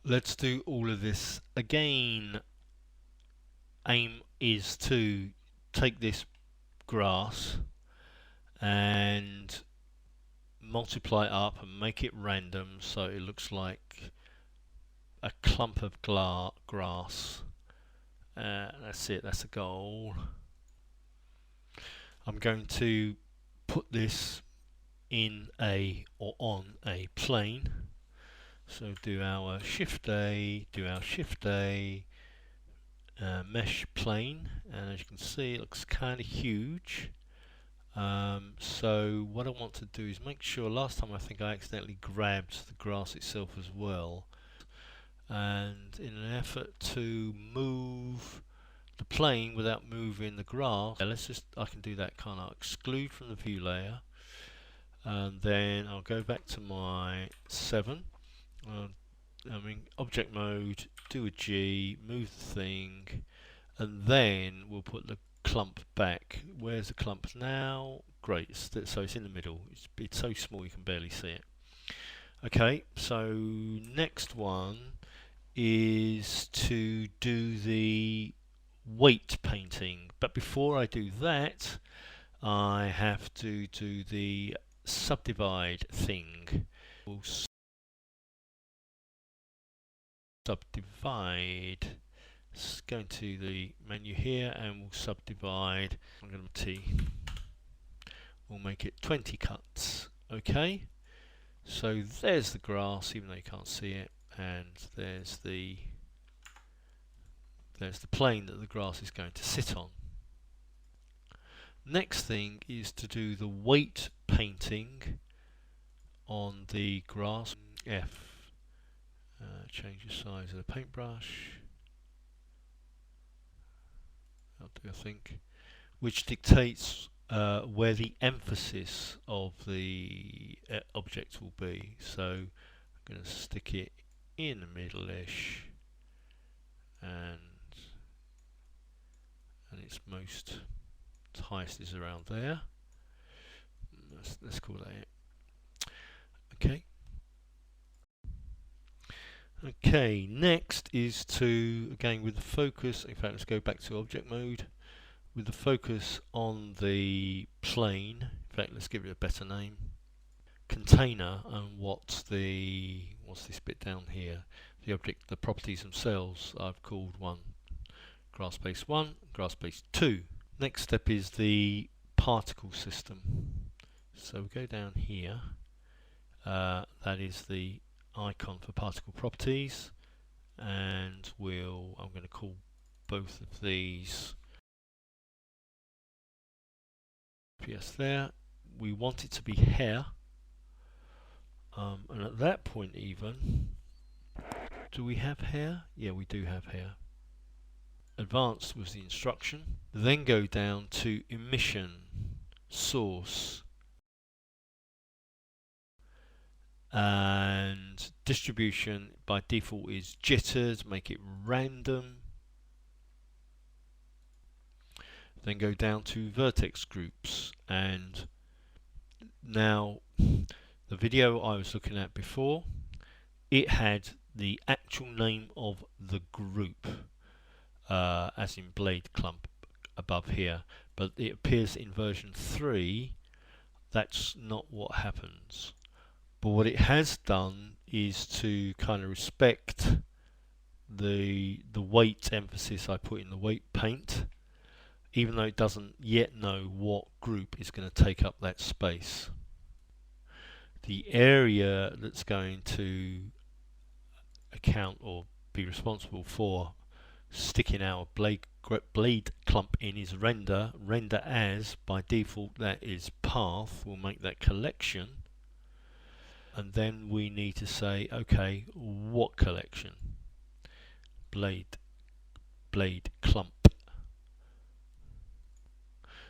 Let's do all of this again. Aim is to take this grass and multiply it up and make it random so it looks like a clump of grass. That's it, that's the goal. I'm going to put this in a or on a plane. So do our shift A, mesh plane, and as you can see it looks kind of huge. So what I want to do is make sure, last time I think I accidentally grabbed the grass itself as well, and in an effort to move the plane without moving the grass, I can do that, kind of exclude from the view layer, and then I'll go back to my 7. Object mode, do a G, move the thing, and then we'll put the clump back. Where's the clump now? Great, so it's in the middle. It's so small you can barely see it. Okay, so next one is to do the weight painting, but before I do that I have to do the subdivide thing. We'll subdivide. Let's go into the menu here and we'll subdivide. I'm going to T. We'll make it 20 cuts. Okay. So there's the grass, even though you can't see it, and there's the plane that the grass is going to sit on. Next thing is to do the weight painting on the grass. F. Change the size of the paintbrush. I'll do, I think, which dictates where the emphasis of the object will be. So I'm going to stick it in the middle-ish, and its highest is around there. Let's call that it. Okay. Okay, next is to, again with the focus, in fact let's go back to object mode, with the focus on the plane. In fact let's give it a better name, container, and what's this bit down here, the object, the properties themselves, I've called one grass space 1, grass space 2. Next step is the particle system. So we go down here, that is the icon for particle properties, and I'm going to call both of these PS there. We want it to be hair, and at that point even, do we have hair? Yeah, we do have hair. Advanced was the instruction. Then go down to emission, source, and distribution by default is jitters, make it random. Then go down to vertex groups, and now the video I was looking at before, it had the actual name of the group, as in blade clump above here, but it appears in version 3 that's not what happens. But what it has done is to kind of respect the weight emphasis I put in the weight paint, even though it doesn't yet know what group is going to take up that space. The area that's going to account or be responsible for sticking our blade clump in is render. Render as, by default that is path, we'll make that collection. And then we need to say, okay, what collection? Blade clump.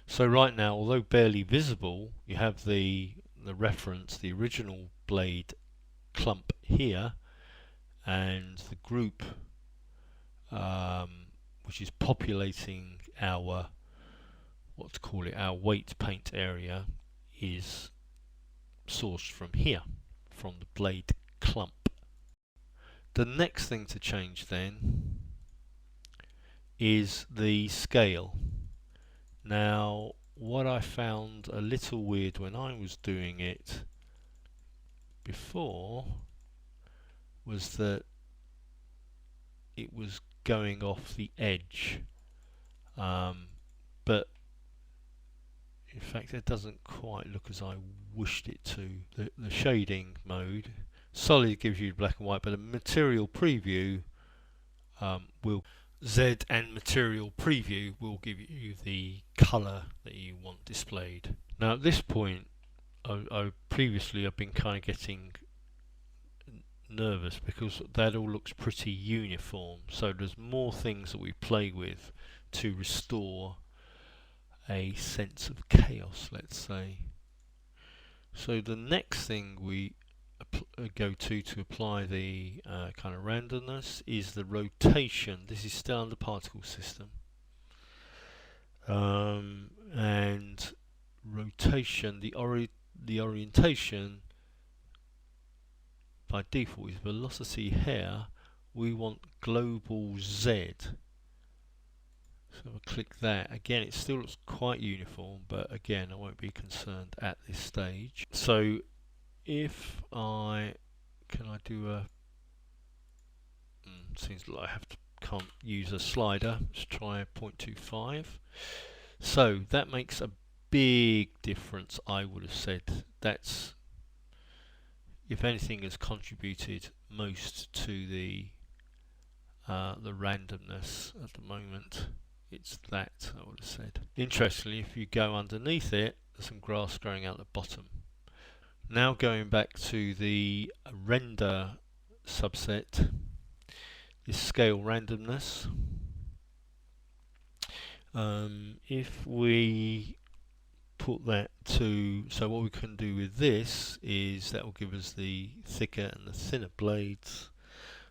So right now, although barely visible, you have the reference, the original blade clump here, and the group which is populating our, our weight paint area, is sourced from here, from the blade clump. The next thing to change then is the scale. Now, what I found a little weird when I was doing it before was that it was going off the edge, but in fact it doesn't quite look as I wished it to. The shading mode, solid gives you black and white, but a material preview will Z and material preview will give you the colour that you want displayed. Now at this point, previously I've been kind of getting nervous because that all looks pretty uniform, so there's more things that we play with to restore a sense of chaos, let's say. So the next thing we go to apply the kind of randomness is the rotation. This is still under particle system, and rotation, the orientation by default is velocity here. We want global Z. So I'll click that. Again, it still looks quite uniform, but again, I won't be concerned at this stage. So if I do a seems like I can't use a slider. Let's try 0.25. So that makes a big difference. I would have said that's, if anything, has contributed most to the randomness at the moment. It's that, I would have said. Interestingly, if you go underneath it, there's some grass growing out the bottom. Now going back to the render subset, is scale randomness. If we put that to, so what we can do with this is that will give us the thicker and the thinner blades.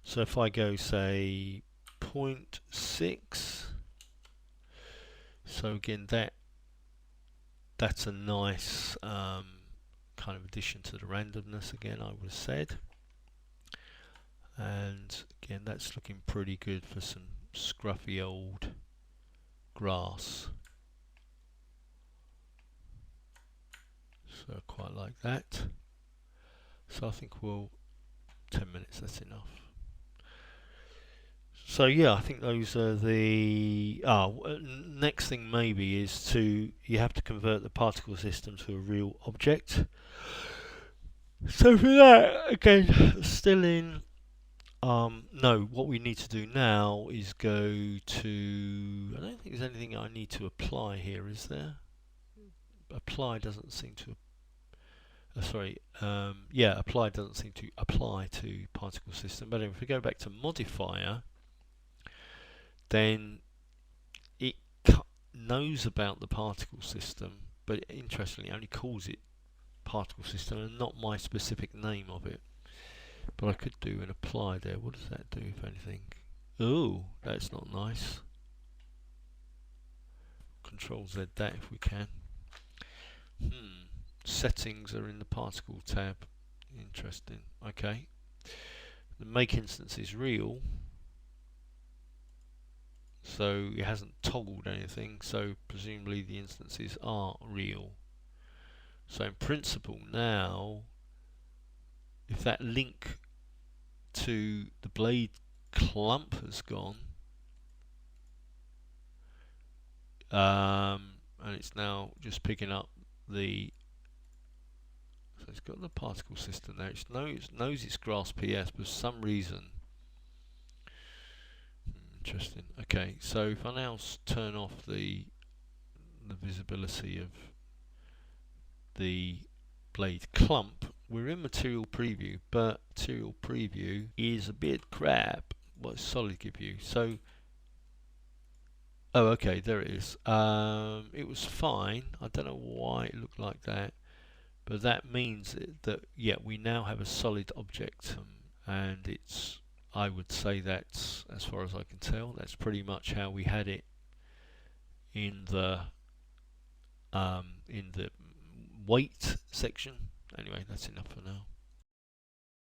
So if I go say 0.6, so again that's a nice kind of addition to the randomness again, I would have said. And again, that's looking pretty good for some scruffy old grass. So I quite like that. So I think we'll 10 minutes, that's enough. So yeah, I think those are the next thing maybe is you have to convert the particle system to a real object. So for that, again, still in no, what we need to do now is go to, I don't think there's anything I need to apply here, is there? Apply doesn't seem to apply doesn't seem to apply to particle system, but if we go back to modifier, then it knows about the particle system, but interestingly only calls it particle system and not my specific name of it. But I could do an apply there. What does that do, if anything? Oh, that's not nice. Control Z that if we can. Settings are in the particle tab. Interesting. Okay. The make instance is real, so it hasn't toggled anything, so presumably the instances are real. So in principle now, if that link to the blade clump has gone, and it's now just picking up the, so it's got the particle system there. It knows it's grass PS, but for some reason, interesting. Okay, so if I now turn off the visibility of the blade clump, we're in material preview, but material preview is a bit crap. What solid give you? So, oh, okay, there it is. It was fine. I don't know why it looked like that, but that means that yeah, we now have a solid object, and it's, I would say that's, as far as I can tell, that's pretty much how we had it in the weight section. Anyway, that's enough for now.